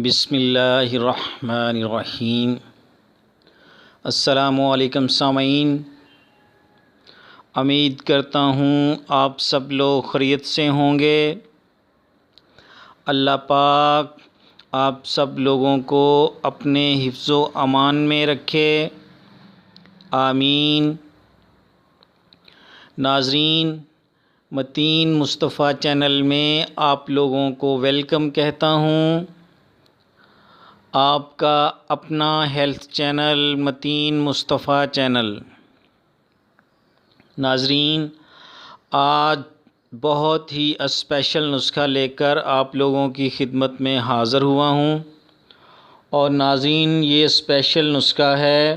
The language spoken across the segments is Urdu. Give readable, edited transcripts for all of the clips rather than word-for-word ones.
بسم اللہ الرحمن الرحیم۔ السلام علیکم سامعین، امید کرتا ہوں آپ سب لوگ خیریت سے ہوں گے۔ اللہ پاک آپ سب لوگوں کو اپنے حفظ و امان میں رکھے، آمین۔ ناظرین، متین مصطفیٰ چینل میں آپ لوگوں کو ویلکم کہتا ہوں۔ آپ کا اپنا ہیلتھ چینل متین مصطفیٰ چینل۔ ناظرین، آج بہت ہی اسپیشل نسخہ لے کر آپ لوگوں کی خدمت میں حاضر ہوا ہوں، اور ناظرین یہ اسپیشل نسخہ ہے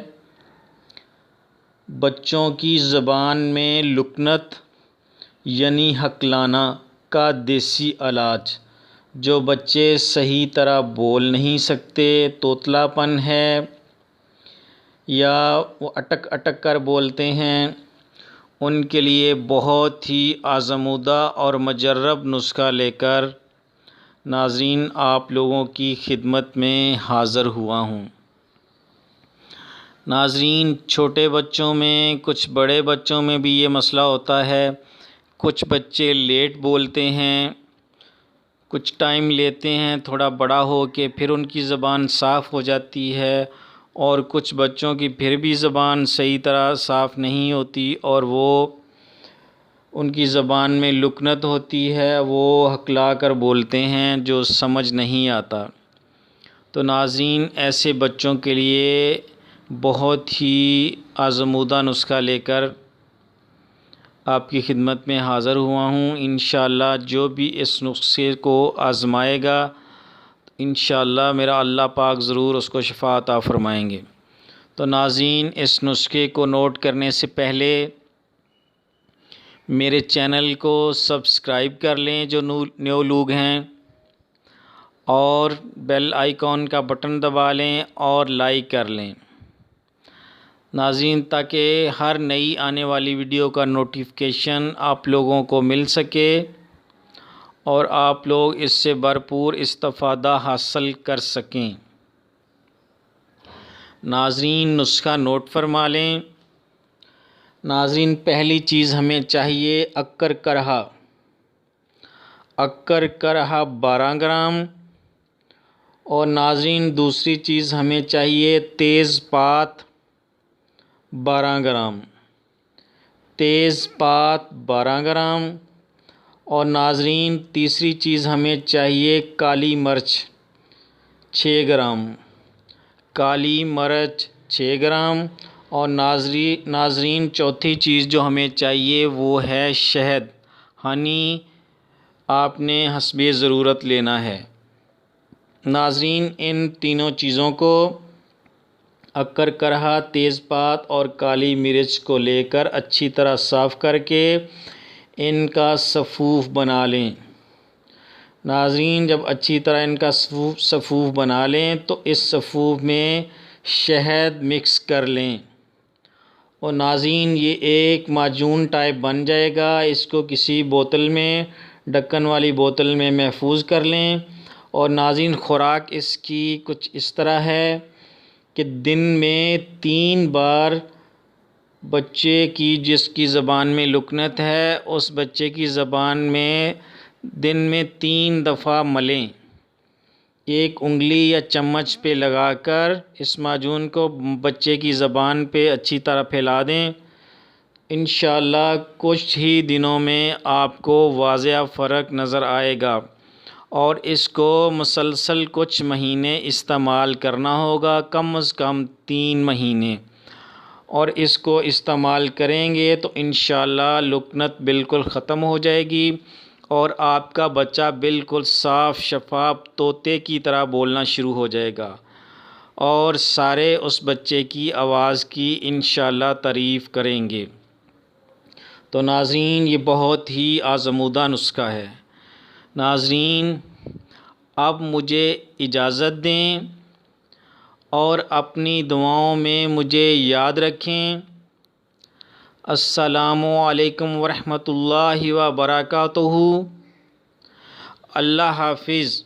بچوں کی زبان میں لکنت یعنی ہکلانا کا دیسی علاج۔ جو بچے صحیح طرح بول نہیں سکتے، توتلا پن ہے یا وہ اٹک اٹک کر بولتے ہیں، ان کے لیے بہت ہی آزمودہ اور مجرب نسخہ لے کر ناظرین آپ لوگوں کی خدمت میں حاضر ہوا ہوں۔ ناظرین، چھوٹے بچوں میں، کچھ بڑے بچوں میں بھی یہ مسئلہ ہوتا ہے۔ کچھ بچے لیٹ بولتے ہیں، کچھ ٹائم لیتے ہیں تھوڑا بڑا ہو کے، پھر ان کی زبان صاف ہو جاتی ہے، اور کچھ بچوں کی پھر بھی زبان صحیح طرح صاف نہیں ہوتی، اور وہ ان کی زبان میں لکنت ہوتی ہے، وہ ہکلا کر بولتے ہیں جو سمجھ نہیں آتا۔ تو ناظرین، ایسے بچوں کے لیے بہت ہی آزمودہ نسخہ لے کر آپ کی خدمت میں حاضر ہوا ہوں۔ انشاءاللہ جو بھی اس نسخے کو آزمائے گا، انشاءاللہ میرا اللہ پاک ضرور اس کو شفا عطا فرمائیں گے۔ تو ناظرین، اس نسخے کو نوٹ کرنے سے پہلے میرے چینل کو سبسکرائب کر لیں جو نیو لوگ ہیں، اور بیل آئیکن کا بٹن دبا لیں اور لائک کر لیں ناظرین، تاکہ ہر نئی آنے والی ویڈیو کا نوٹیفیکیشن آپ لوگوں کو مل سکے اور آپ لوگ اس سے بھرپور استفادہ حاصل کر سکیں۔ ناظرین، نسخہ نوٹ فرما لیں۔ ناظرین، پہلی چیز ہمیں چاہیے اکر کرہا۔ اکر کرہا 12 گرام، اور ناظرین دوسری چیز ہمیں چاہیے تیز پات 12 گرام۔ تیز پات 12 گرام، اور ناظرین تیسری چیز ہمیں چاہیے کالی مرچ 6 گرام۔ کالی مرچ 6 گرام، اور ناظرین چوتھی چیز جو ہمیں چاہیے وہ ہے شہد، ہنی آپ نے حسب ضرورت لینا ہے۔ ناظرین، ان تینوں چیزوں کو اکر کرہا، تیز پات اور کالی مرچ کو لے کر اچھی طرح صاف کر کے ان کا سفوف بنا لیں۔ ناظرین، جب اچھی طرح ان کا سفوف بنا لیں تو اس سفوف میں شہد مکس کر لیں، اور ناظرین یہ ایک معجون ٹائپ بن جائے گا۔ اس کو کسی بوتل میں، ڈھکن والی بوتل میں محفوظ کر لیں، اور ناظرین خوراک اس کی کچھ اس طرح ہے کہ دن میں 3 بار بچے کی جس کی زبان میں لکنت ہے اس بچے کی زبان میں دن میں 3 دفعہ ملیں۔ ایک انگلی یا چمچ پہ لگا کر اس معجون کو بچے کی زبان پہ اچھی طرح پھیلا دیں۔ انشاءاللہ کچھ ہی دنوں میں آپ کو واضح فرق نظر آئے گا، اور اس کو مسلسل کچھ مہینے استعمال کرنا ہوگا، کم از کم 3 مہینے، اور اس کو استعمال کریں گے تو انشاءاللہ لکنت بالکل ختم ہو جائے گی، اور آپ کا بچہ بالکل صاف شفاف طوطے کی طرح بولنا شروع ہو جائے گا، اور سارے اس بچے کی آواز کی انشاءاللہ تعریف کریں گے۔ تو ناظرین یہ بہت ہی آزمودہ نسخہ ہے۔ ناظرین، اب مجھے اجازت دیں اور اپنی دعاؤں میں مجھے یاد رکھیں۔ السلام علیکم ورحمۃ اللہ وبرکاتہ۔ اللہ حافظ۔